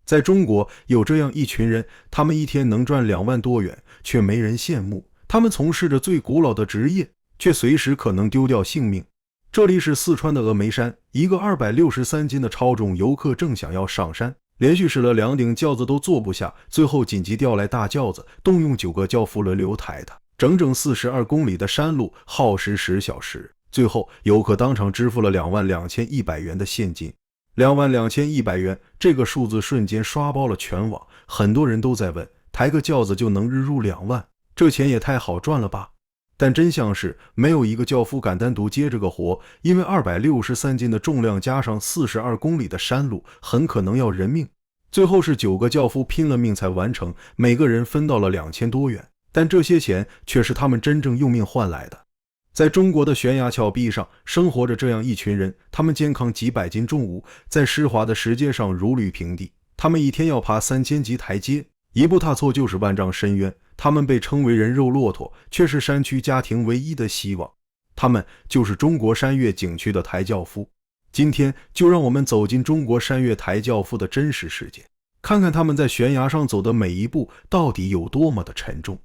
在中国有这样一群人，他们一天能赚2万多元，却没人羡慕。他们从事着最古老的职业，却随时可能丢掉性命。这里是四川的峨眉山，一个263斤的超重游客正想要上山，连续使了2顶轿子都坐不下，最后紧急调来大轿子，动用9个轿夫轮流抬的，整整42公里的山路，耗时10小时。最后游客当场支付了22100元的现金。22100元，这个数字瞬间刷爆了全网，很多人都在问，抬个轿子就能日入2万，这钱也太好赚了吧。但真相是，没有一个轿夫敢单独接这个活，因为263斤的重量加上42公里的山路，很可能要人命。最后是9个轿夫拼了命才完成，每个人分到了2000多元，但这些钱却是他们真正用命换来的。在中国的悬崖峭壁上，生活着这样一群人，他们肩扛几百斤重物，在湿滑的石阶上如履平地。他们一天要爬3000级台阶，一步踏错就是万丈深渊。他们被称为人肉骆驼，却是山区家庭唯一的希望。他们就是中国山岳景区的抬轿夫。今天就让我们走进中国山岳抬轿夫的真实世界，看看他们在悬崖上走的每一步到底有多么的沉重。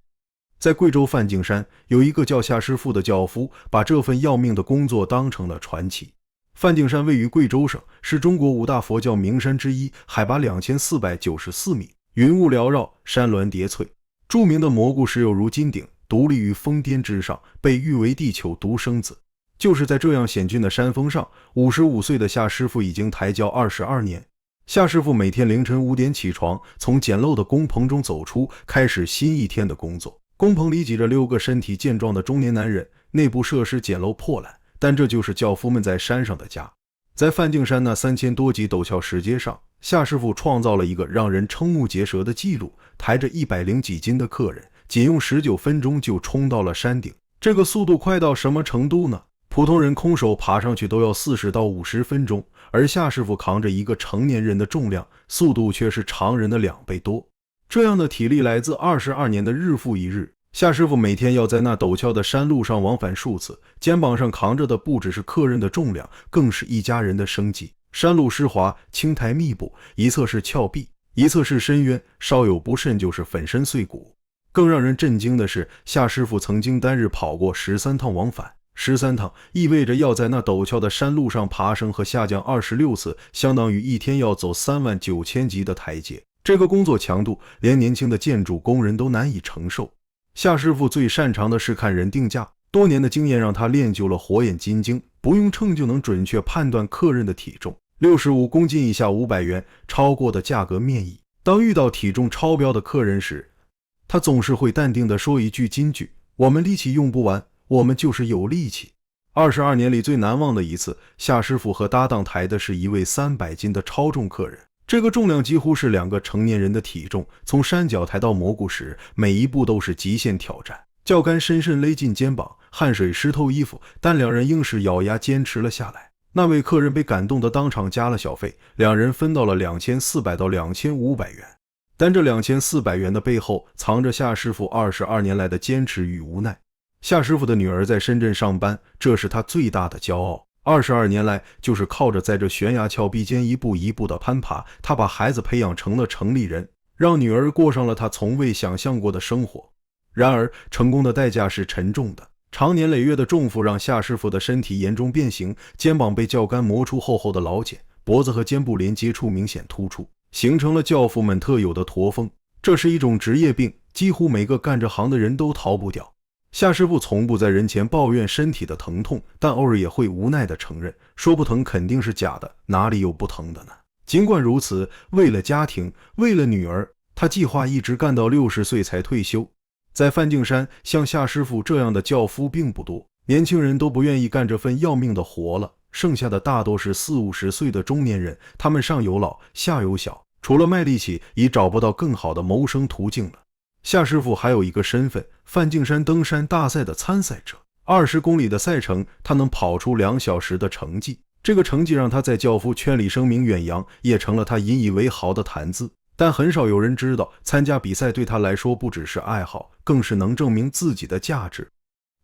在贵州梵净山，有一个叫夏师傅的轿夫，把这份要命的工作当成了传奇。梵净山位于贵州省，是中国5大佛教名山之一，海拔2494米，云雾缭绕，山峦叠翠。著名的蘑菇石有如金顶，独立于峰巅之上，被誉为地球独生子。就是在这样险峻的山峰上，55岁的夏师傅已经抬轿22年。夏师傅每天凌晨5点起床，从简陋的工棚中走出，开始新一天的工作。工棚里挤着6个身体健壮的中年男人，内部设施简陋破烂，但这就是轿夫们在山上的家。在梵净山那3000多级陡峭石阶上，夏师傅创造了一个让人瞠目结舌的记录，抬着100几斤的客人，仅用19分钟就冲到了山顶。这个速度快到什么程度呢？普通人空手爬上去都要40到50分钟，而夏师傅扛着一个成年人的重量，速度却是常人的2倍多。这样的体力来自22年的日复一日。夏师傅每天要在那陡峭的山路上往返数次，肩膀上扛着的不只是客人的重量，更是一家人的生计。山路湿滑，青苔密布，一侧是峭壁，一侧是深渊，稍有不慎就是粉身碎骨。更让人震惊的是，夏师傅曾经单日跑过13趟往返。13趟意味着要在那陡峭的山路上爬升和下降26次，相当于一天要走39000级的台阶。这个工作强度，连年轻的建筑工人都难以承受。夏师傅最擅长的是看人定价，多年的经验让他练就了火眼金睛，不用秤就能准确判断客人的体重。65公斤以下500元，超过的价格免议。当遇到体重超标的客人时，他总是会淡定地说一句金句：我们力气用不完，我们就是有力气。22年里最难忘的一次，夏师傅和搭档抬的是一位300斤的超重客人。这个重量几乎是2个成年人的体重，从山脚抬到蘑菇石，每一步都是极限挑战。轿杆深深勒进肩膀，汗水湿透衣服，但2人硬是咬牙坚持了下来。那位客人被感动的当场加了小费，2人分到了2400到2500元。但这2400元的背后，藏着夏师傅22年来的坚持与无奈。夏师傅的女儿在深圳上班，这是他最大的骄傲。22年来，就是靠着在这悬崖峭壁间一步一步的攀爬，他把孩子培养成了城里人，让女儿过上了他从未想象过的生活。然而，成功的代价是沉重的。长年累月的重负让夏师傅的身体严重变形，肩膀被轿杆磨出厚厚的老茧，脖子和肩部连接处明显突出，形成了轿夫们特有的驼峰。这是一种职业病，几乎每个干这行的人都逃不掉。夏师傅从不在人前抱怨身体的疼痛，但偶尔也会无奈地承认，说不疼肯定是假的，哪里有不疼的呢？尽管如此，为了家庭，为了女儿，他计划一直干到60岁才退休。在梵净山，像夏师傅这样的轿夫并不多，年轻人都不愿意干这份要命的活了，剩下的大多是40、50岁的中年人，他们上有老，下有小，除了卖力气，已找不到更好的谋生途径了。夏师傅还有一个身份，梵净山登山大赛的参赛者。20公里的赛程，他能跑出2小时的成绩，这个成绩让他在轿夫圈里声名远扬，也成了他引以为豪的谈资。但很少有人知道，参加比赛对他来说不只是爱好，更是能证明自己的价值。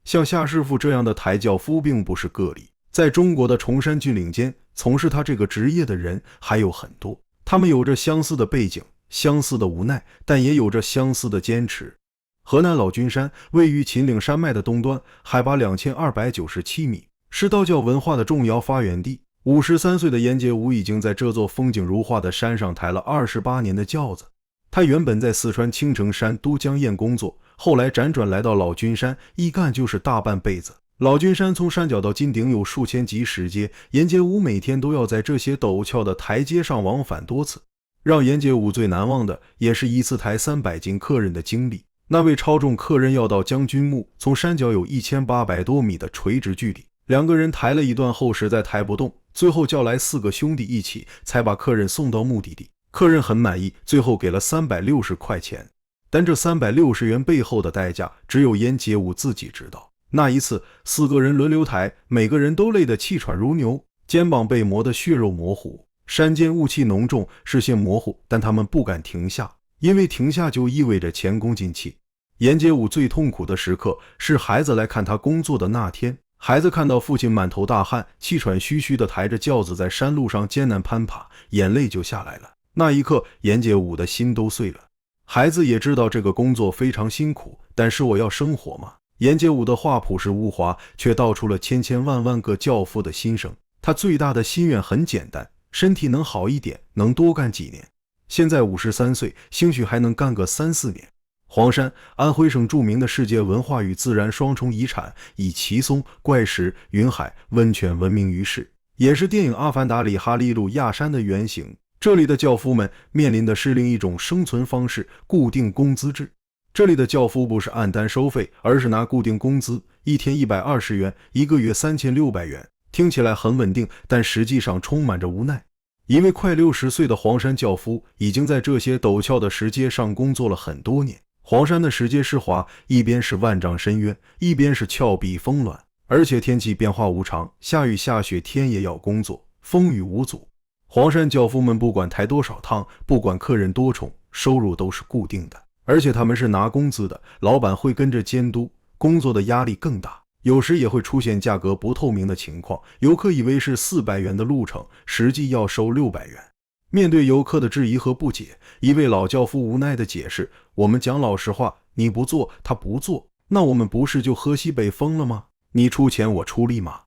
像夏师傅这样的抬轿夫并不是个例，在中国的崇山峻岭间，从事他这个职业的人还有很多。他们有着相似的背景，相似的无奈，但也有着相似的坚持。河南老君山位于秦岭山脉的东端，海拔2297米，是道教文化的重要发源地。53岁的严杰武已经在这座风景如画的山上抬了28年的轿子。他原本在四川青城山都江堰工作，后来辗转来到老君山，一干就是大半辈子。老君山从山脚到金顶有数千级石阶，严杰武每天都要在这些陡峭的台阶上往返多次。让严杰武最难忘的也是一次抬300斤客人的经历。那位超重客人要到将军墓，从山脚有1800多米的垂直距离，两个人抬了一段后实在抬不动，最后叫来4个兄弟一起才把客人送到目的地。客人很满意，最后给了360块钱。但这360元背后的代价只有严杰武自己知道。那一次4个人轮流抬，每个人都累得气喘如牛，肩膀被磨得血肉模糊。山间雾气浓重，视线模糊，但他们不敢停下，因为停下就意味着前功尽弃。严杰武最痛苦的时刻是孩子来看他工作的那天。孩子看到父亲满头大汗，气喘吁吁地抬着轿子在山路上艰难攀爬，眼泪就下来了。那一刻，严杰武的心都碎了。孩子也知道这个工作非常辛苦，但是我要生活嘛。严杰武的话朴实无华，却道出了千千万万个教父的心声。他最大的心愿很简单，身体能好一点，能多干几年。现在53岁，兴许还能干个3、4年。黄山，安徽省著名的世界文化与自然双重遗产，以奇松、怪石、云海、温泉闻名于世，也是电影《阿凡达》里哈利路亚山的原型。这里的教夫们面临的是另一种生存方式——固定工资制。这里的教夫不是按单收费，而是拿固定工资，一天120元，一个月3600元。听起来很稳定，但实际上充满着无奈。一位快60岁的黄山教夫已经在这些陡峭的石阶上工作了很多年。黄山的石阶湿滑，一边是万丈深渊，一边是峭壁峰峦，而且天气变化无常，下雨下雪天也要工作，风雨无阻。黄山教夫们不管抬多少趟，不管客人多重，收入都是固定的，而且他们是拿工资的，老板会跟着监督，工作的压力更大。有时也会出现价格不透明的情况，游客以为是400元的路程，实际要收600元。面对游客的质疑和不解，一位老教夫无奈地解释：我们讲老实话，你不做，他不做，那我们不是就喝西北风了吗？你出钱我出力吗？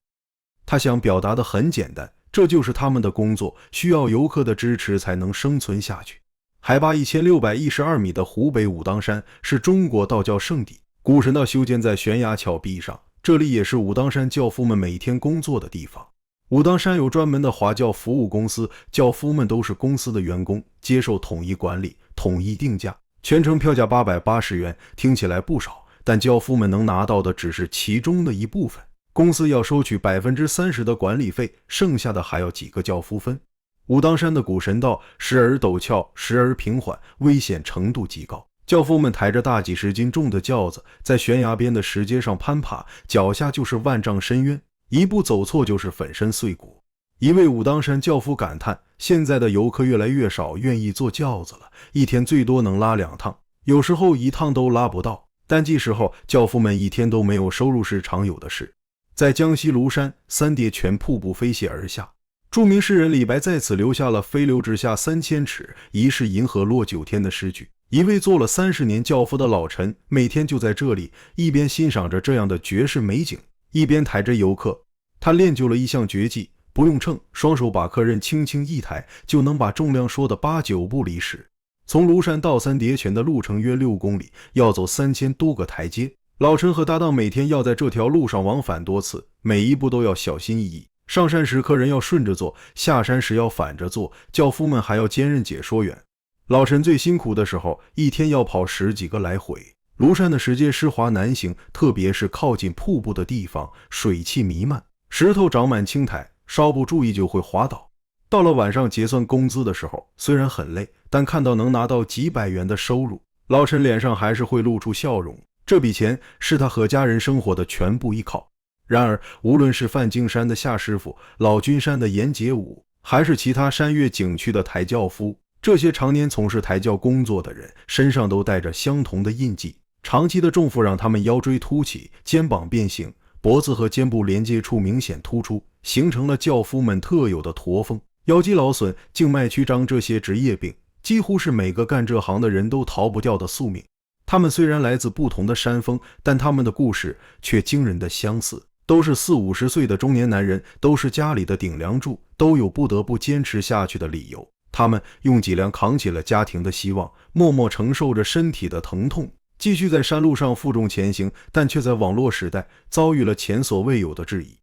他想表达的很简单，这就是他们的工作，需要游客的支持才能生存下去。海拔1612米的湖北武当山是中国道教圣地，古神道修建在悬崖峭壁上，这里也是武当山教夫们每天工作的地方。武当山有专门的华教服务公司，教夫们都是公司的员工，接受统一管理，统一定价，全程票价880元，听起来不少，但教夫们能拿到的只是其中的一部分。公司要收取30%的管理费，剩下的还要几个教夫分。武当山的古神道时而陡峭，时而平缓，危险程度极高。教夫们抬着大几十斤重的轿子，在悬崖边的石阶上攀爬，脚下就是万丈深渊，一步走错就是粉身碎骨。一位武当山教夫感叹，现在的游客越来越少愿意坐轿子了，一天最多能拉2趟，有时候1趟都拉不到。淡季时候，教夫们一天都没有收入是常有的事。在江西庐山，3叠泉瀑布飞泻而下，著名诗人李白在此留下了飞流直下3000尺，疑是银河落9天的诗句。一位做了30年教夫的老陈，每天就在这里，一边欣赏着这样的绝世美景，一边抬着游客。他练就了一项绝技，不用秤，双手把客人轻轻一抬，就能把重量说的8、9不离十。从庐山到3叠泉的路程约6公里，要走3000多个台阶。老陈和搭档每天要在这条路上往返多次，每一步都要小心翼翼。上山时客人要顺着坐，下山时要反着坐，教夫们还要兼任解说员。老陈最辛苦的时候，一天要跑10几个来回。庐山的石阶湿滑难行，特别是靠近瀑布的地方，水汽弥漫，石头长满青苔，稍不注意就会滑倒。到了晚上结算工资的时候，虽然很累，但看到能拿到几百元的收入，老陈脸上还是会露出笑容。这笔钱是他和家人生活的全部依靠。然而，无论是梵净山的夏师傅、老君山的严杰武，还是其他山岳景区的抬轿夫，这些常年从事抬轿工作的人身上都带着相同的印记。长期的重负让他们腰椎凸起，肩膀变形，脖子和肩部连接处明显突出，形成了轿夫们特有的驼峰。腰肌劳损、静脉曲张这些职业病，几乎是每个干这行的人都逃不掉的宿命。他们虽然来自不同的山峰，但他们的故事却惊人的相似，都是40-50岁的中年男人，都是家里的顶梁柱，都有不得不坚持下去的理由。他们用脊梁扛起了家庭的希望，默默承受着身体的疼痛，继续在山路上负重前行，但却在网络时代遭遇了前所未有的质疑。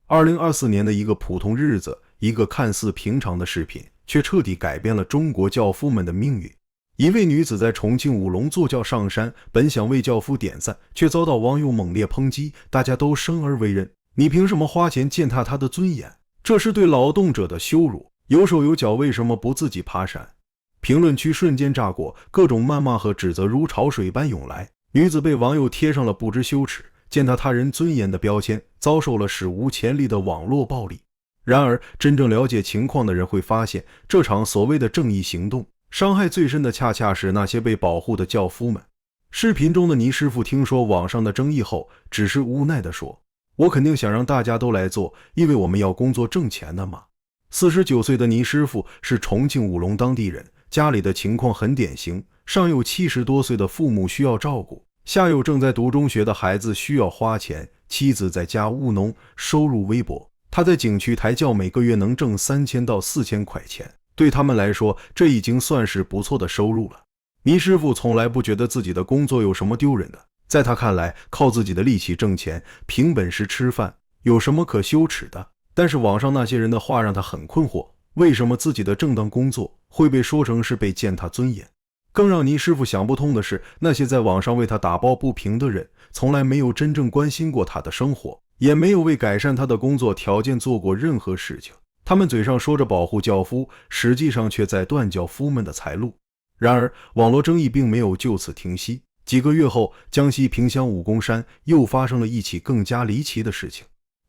2024年的一个普通日子，一个看似平常的视频，却彻底改变了中国教夫们的命运。一位女子在重庆武隆坐轿上山，本想为教夫点赞，却遭到网友猛烈抨击，大家都生而为人，你凭什么花钱践踏他的尊严？这是对劳动者的羞辱，有手有脚为什么不自己爬山？评论区瞬间炸锅，各种谩骂和指责如潮水般涌来。女子被网友贴上了不知羞耻、践踏他人尊严的标签，遭受了史无前例的网络暴力。然而，真正了解情况的人会发现，这场所谓的正义行动，伤害最深的恰恰是那些被保护的教夫们。视频中的倪师傅听说网上的争议后，只是无奈地说：“我肯定想让大家都来做，因为我们要工作挣钱的嘛。”49岁的倪师傅是重庆武隆当地人，家里的情况很典型，上有70多岁的父母需要照顾，下有正在读中学的孩子需要花钱，妻子在家务农，收入微薄。他在景区抬轿，每个月能挣3000到4000块钱，对他们来说，这已经算是不错的收入了。倪师傅从来不觉得自己的工作有什么丢人的，在他看来，靠自己的力气挣钱，凭本事吃饭，有什么可羞耻的？但是网上那些人的话让他很困惑，为什么自己的正当工作会被说成是被践踏尊严？更让倪师傅想不通的是，那些在网上为他打抱不平的人，从来没有真正关心过他的生活，也没有为改善他的工作条件做过任何事情。他们嘴上说着保护教夫，实际上却在断教夫们的财路。然而，网络争议并没有就此停息。几个月后，江西萍乡武功山又发生了一起更加离奇的事情。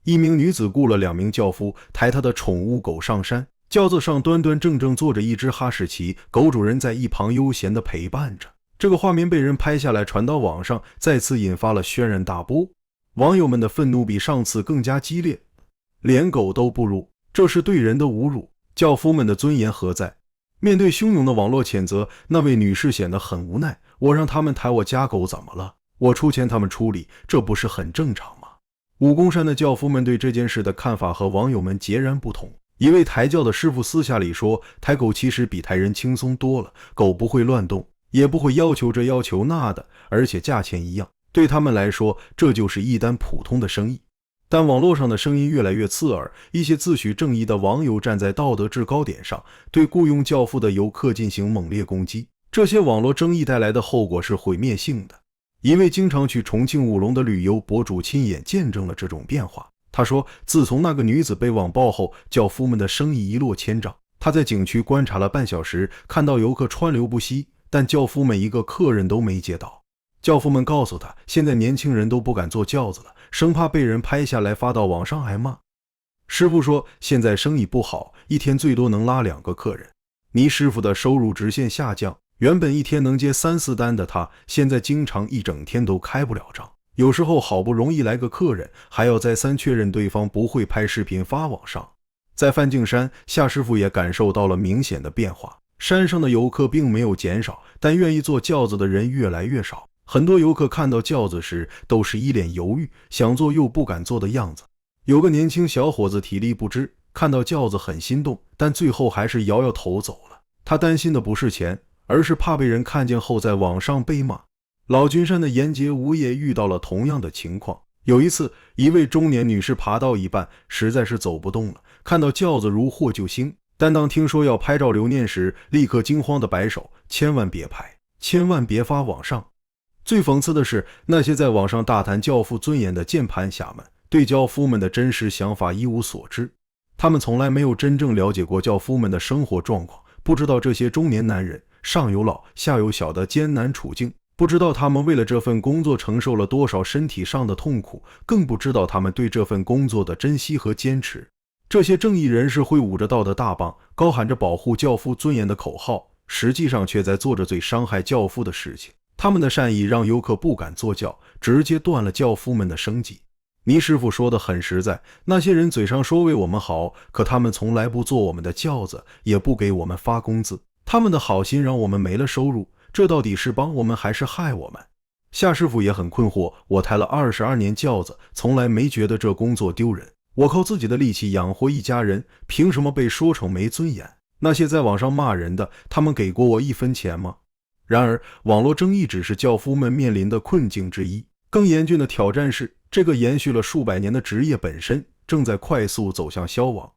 一名女子雇了2名教夫抬她的宠物狗上山，轿子上端端正正坐着一只哈士奇，狗主人在一旁悠闲地陪伴着。这个画面被人拍下来传到网上，再次引发了轩然大波。网友们的愤怒比上次更加激烈，连狗都不如，这是对人的侮辱，教夫们的尊严何在？面对汹涌的网络谴责，那位女士显得很无奈，我让他们抬我家狗怎么了？我出钱他们处理，这不是很正常吗？武功山的教夫们对这件事的看法和网友们截然不同。一位抬轿的师傅私下里说，抬狗其实比抬人轻松多了，狗不会乱动，也不会要求这要求那的，而且价钱一样，对他们来说，这就是一单普通的生意。但网络上的声音越来越刺耳，一些自诩正义的网友站在道德制高点上，对雇佣教夫的游客进行猛烈攻击。这些网络争议带来的后果是毁灭性的。一位经常去重庆武隆的旅游博主亲眼见证了这种变化。他说，自从那个女子被网暴后，教夫们的生意一落千丈。他在景区观察了半小时，看到游客川流不息，但教夫们一个客人都没接到。教夫们告诉他，现在年轻人都不敢坐轿子了，生怕被人拍下来发到网上挨骂。师傅说，现在生意不好，一天最多能拉2个客人。倪师傅的收入直线下降，原本一天能接3-4单的他，现在经常一整天都开不了张。有时候好不容易来个客人，还要再三确认对方不会拍视频发网上。在梵净山，夏师傅也感受到了明显的变化。山上的游客并没有减少，但愿意坐轿子的人越来越少。很多游客看到轿子时都是一脸犹豫，想坐又不敢坐的样子。有个年轻小伙子体力不支，看到轿子很心动，但最后还是摇摇头走了。他担心的不是钱，而是怕被人看见后在网上被骂。老君山的沿街舞也遇到了同样的情况。有一次，一位中年女士爬到一半，实在是走不动了，看到轿子如获救星，但当听说要拍照留念时，立刻惊慌地摆手，千万别拍，千万别发网上。最讽刺的是，那些在网上大谈教夫尊严的键盘侠们，对教夫们的真实想法一无所知。他们从来没有真正了解过教夫们的生活状况，不知道这些中年男人上有老下有小的艰难处境，不知道他们为了这份工作承受了多少身体上的痛苦，更不知道他们对这份工作的珍惜和坚持。这些正义人士挥舞着道德大棒，高喊着保护教夫尊严的口号，实际上却在做着最伤害教夫的事情。他们的善意让游客不敢坐轿，直接断了教夫们的生计。倪师傅说得很实在，那些人嘴上说为我们好，可他们从来不坐我们的轿子，也不给我们发工资。他们的好心让我们没了收入，这到底是帮我们还是害我们？夏师傅也很困惑，我抬了22年轿子，从来没觉得这工作丢人。我靠自己的力气养活一家人，凭什么被说成没尊严？那些在网上骂人的，他们给过我1分钱吗？然而，网络争议只是轿夫们面临的困境之一，更严峻的挑战是，这个延续了数百年的职业本身正在快速走向消亡。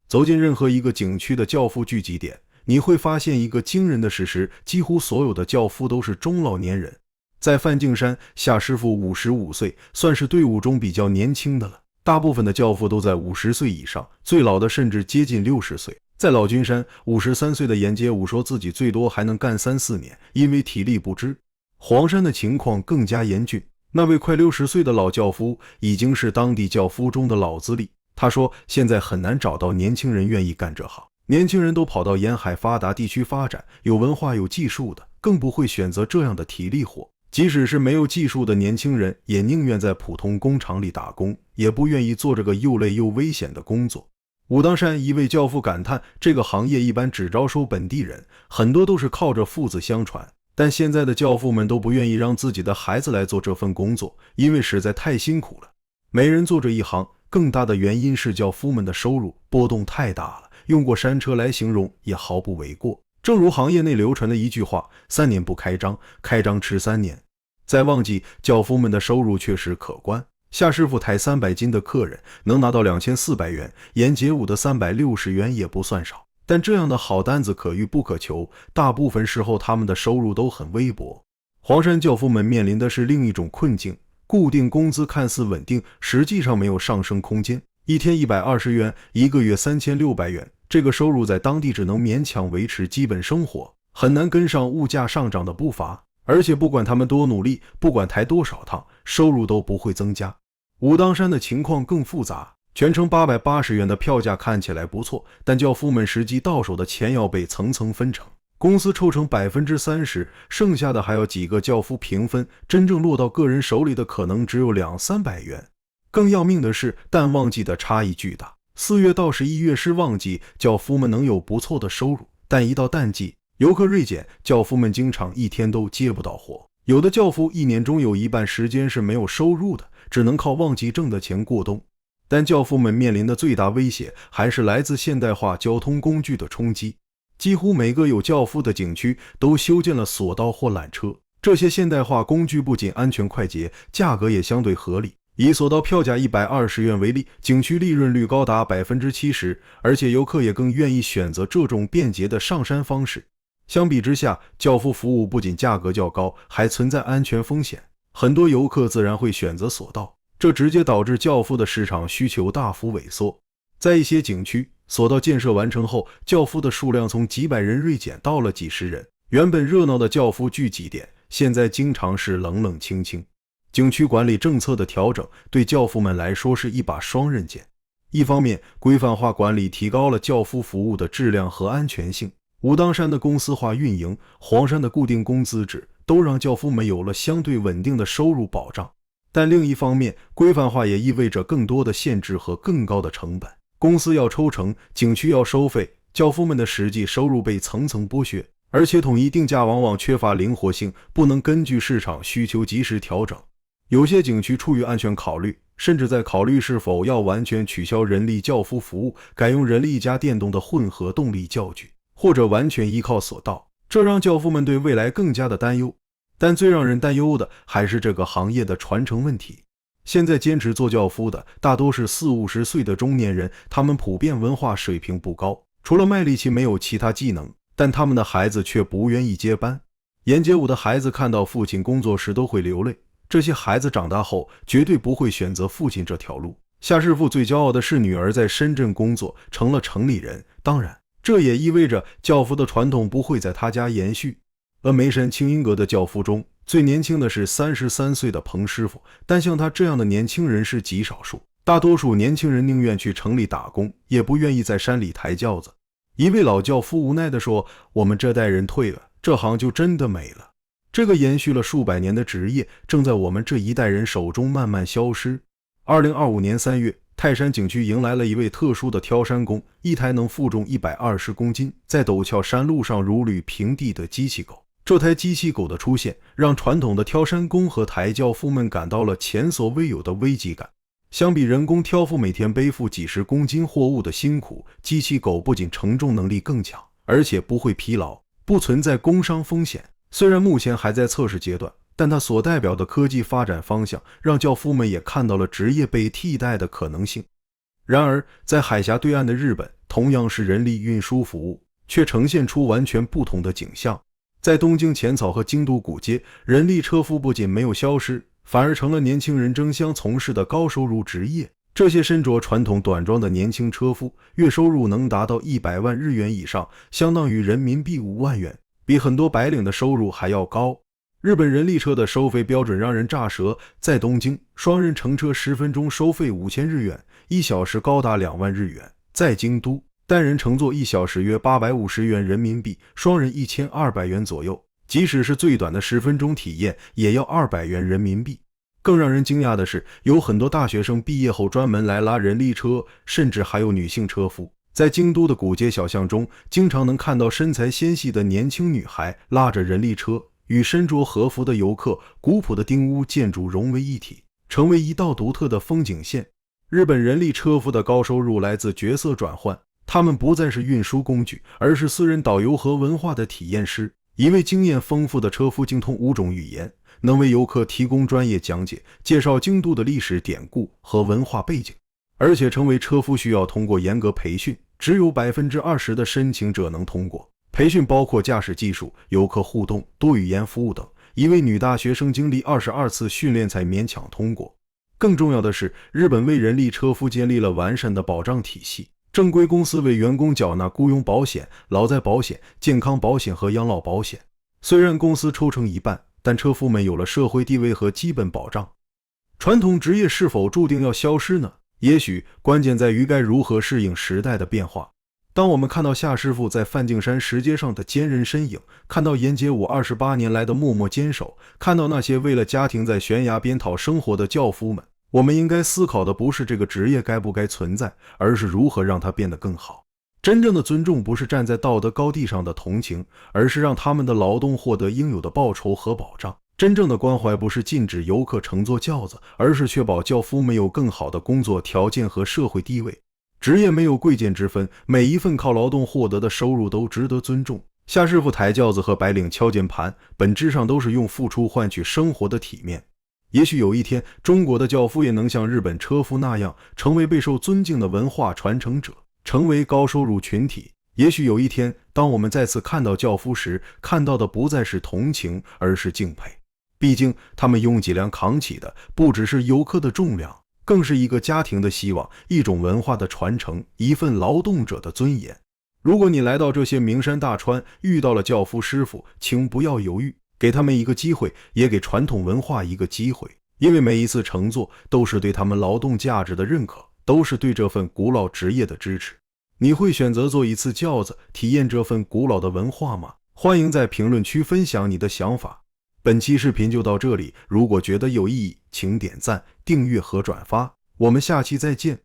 走进任何一个景区的轿夫聚集点，你会发现一个惊人的事实，几乎所有的轿夫都是中老年人。在梵净山，夏师傅55岁，算是队伍中比较年轻的了。大部分的轿夫都在50岁以上，最老的甚至接近60岁。在老君山，53岁的沿街舞说自己最多还能干3-4年，因为体力不支。黄山的情况更加严峻，那位快60岁的老轿夫已经是当地轿夫中的老资历。他说，现在很难找到年轻人愿意干这行，年轻人都跑到沿海发达地区发展，有文化有技术的更不会选择这样的体力活。即使是没有技术的年轻人，也宁愿在普通工厂里打工，也不愿意做这个又累又危险的工作。武当山一位轿夫感叹，这个行业一般只招收本地人，很多都是靠着父子相传，但现在的轿夫们都不愿意让自己的孩子来做这份工作，因为实在太辛苦了。没人做这一行，更大的原因是轿夫们的收入波动太大了，用过山车来形容也毫不为过。正如行业内流传的一句话，3年不开张，开张吃3年。在旺季，轿夫们的收入确实可观。夏师傅抬300斤的客人能拿到2400元，沿街舞的360元也不算少。但这样的好单子可遇不可求，大部分时候他们的收入都很微薄。黄山轿夫们面临的是另一种困境，固定工资看似稳定，实际上没有上升空间。一天120元，一个月3600元，这个收入在当地只能勉强维持基本生活，很难跟上物价上涨的步伐。而且不管他们多努力，不管抬多少趟，收入都不会增加。武当山的情况更复杂，全程880元的票价看起来不错，但轿夫们实际到手的钱要被层层分成，公司抽成30%，剩下的还要几个轿夫平分，真正落到个人手里的可能只有200-300元。更要命的是，淡旺季的差异巨大，4月到11月是旺季，轿夫们能有不错的收入，但一到淡季，游客锐减，轿夫们经常一天都接不到活。有的轿夫1年中有一半时间是没有收入的，只能靠旺季挣的钱过冬。但轿夫们面临的最大威胁还是来自现代化交通工具的冲击。几乎每个有轿夫的景区都修建了索道或缆车，这些现代化工具不仅安全快捷，价格也相对合理。以索道票价120元为例，景区利润率高达70%，而且游客也更愿意选择这种便捷的上山方式。相比之下，轿夫服务不仅价格较高，还存在安全风险，很多游客自然会选择索道，这直接导致轿夫的市场需求大幅萎缩。在一些景区，索道建设完成后，轿夫的数量从几百人锐减到了几十人，原本热闹的轿夫聚集点，现在经常是冷冷清清。景区管理政策的调整对轿夫们来说是一把双刃剑，一方面规范化管理提高了轿夫服务的质量和安全性，武当山的公司化运营，黄山的固定工资制，都让轿夫们有了相对稳定的收入保障。但另一方面，规范化也意味着更多的限制和更高的成本，公司要抽成，景区要收费，轿夫们的实际收入被层层剥削，而且统一定价往往缺乏灵活性，不能根据市场需求及时调整。有些景区出于安全考虑，甚至在考虑是否要完全取消人力轿夫服务，改用人力加电动的混合动力轿具，或者完全依靠索道，这让轿夫们对未来更加的担忧。但最让人担忧的还是这个行业的传承问题。现在坚持做轿夫的大多是40-50岁的中年人，他们普遍文化水平不高，除了卖力气没有其他技能，但他们的孩子却不愿意接班。沿街舞的孩子看到父亲工作时都会流泪，这些孩子长大后绝对不会选择父亲这条路。夏师傅最骄傲的是女儿在深圳工作，成了城里人，当然这也意味着轿夫的传统不会在他家延续。峨眉山清音阁的轿夫中，最年轻的是33岁的彭师傅，但像他这样的年轻人是极少数，大多数年轻人宁愿去城里打工，也不愿意在山里抬轿子。一位老轿夫无奈地说，我们这代人退了，这行就真的没了。这个延续了数百年的职业正在我们这一代人手中慢慢消失。2025年3月，泰山景区迎来了一位特殊的挑山工，一台能负重120公斤，在陡峭山路上如履平地的机器狗。这台机器狗的出现，让传统的挑山工和抬轿夫们感到了前所未有的危机感。相比人工挑夫每天背负几十公斤货物的辛苦，机器狗不仅承重能力更强，而且不会疲劳，不存在工伤风险。虽然目前还在测试阶段，但它所代表的科技发展方向，让轿夫们也看到了职业被替代的可能性。然而，在海峡对岸的日本，同样是人力运输服务，却呈现出完全不同的景象。在东京浅草和京都古街，人力车夫不仅没有消失，反而成了年轻人争相从事的高收入职业。这些身着传统短装的年轻车夫，月收入能达到100万日元以上，相当于人民币5万元，比很多白领的收入还要高。日本人力车的收费标准让人咋舌，在东京，双人乘车10分钟收费5000日元，1小时高达2万日元；在京都，单人乘坐1小时约850元人民币，双人1200元左右，即使是最短的10分钟体验，也要200元人民币。更让人惊讶的是，有很多大学生毕业后专门来拉人力车，甚至还有女性车夫。在京都的古街小巷中，经常能看到身材纤细的年轻女孩拉着人力车，与身着和服的游客、古朴的丁屋建筑融为一体，成为一道独特的风景线。日本人力车夫的高收入来自角色转换，他们不再是运输工具，而是私人导游和文化的体验师。一位经验丰富的车夫精通5种语言，能为游客提供专业讲解，介绍京都的历史典故和文化背景。而且成为车夫需要通过严格培训，只有 20% 的申请者能通过。培训包括驾驶技术、游客互动、多语言服务等。一位女大学生经历22次训练才勉强通过。更重要的是，日本为人力车夫建立了完善的保障体系，正规公司为员工缴纳雇佣保险、劳灾保险、健康保险和养老保险。虽然公司抽成一半，但车夫们有了社会地位和基本保障。传统职业是否注定要消失呢？也许关键在于该如何适应时代的变化。当我们看到夏师傅在梵净山石阶上的坚韧身影，看到沿街舞28年来的默默坚守，看到那些为了家庭在悬崖边讨生活的轿夫们，我们应该思考的不是这个职业该不该存在，而是如何让它变得更好。真正的尊重不是站在道德高地上的同情，而是让他们的劳动获得应有的报酬和保障。真正的关怀不是禁止游客乘坐轿子，而是确保轿夫们有更好的工作条件和社会地位。职业没有贵贱之分，每一份靠劳动获得的收入都值得尊重。夏师傅抬轿子和白领敲键盘，本质上都是用付出换取生活的体面。也许有一天，中国的轿夫也能像日本车夫那样，成为备受尊敬的文化传承者，成为高收入群体。也许有一天，当我们再次看到轿夫时，看到的不再是同情，而是敬佩。毕竟他们用脊梁扛起的不只是游客的重量，更是一个家庭的希望，一种文化的传承，一份劳动者的尊严。如果你来到这些名山大川，遇到了轿夫师傅，请不要犹豫，给他们一个机会，也给传统文化一个机会，因为每一次乘坐都是对他们劳动价值的认可，都是对这份古老职业的支持。你会选择坐一次轿子，体验这份古老的文化吗？欢迎在评论区分享你的想法。本期视频就到这里，如果觉得有意义，请点赞、订阅和转发，我们下期再见。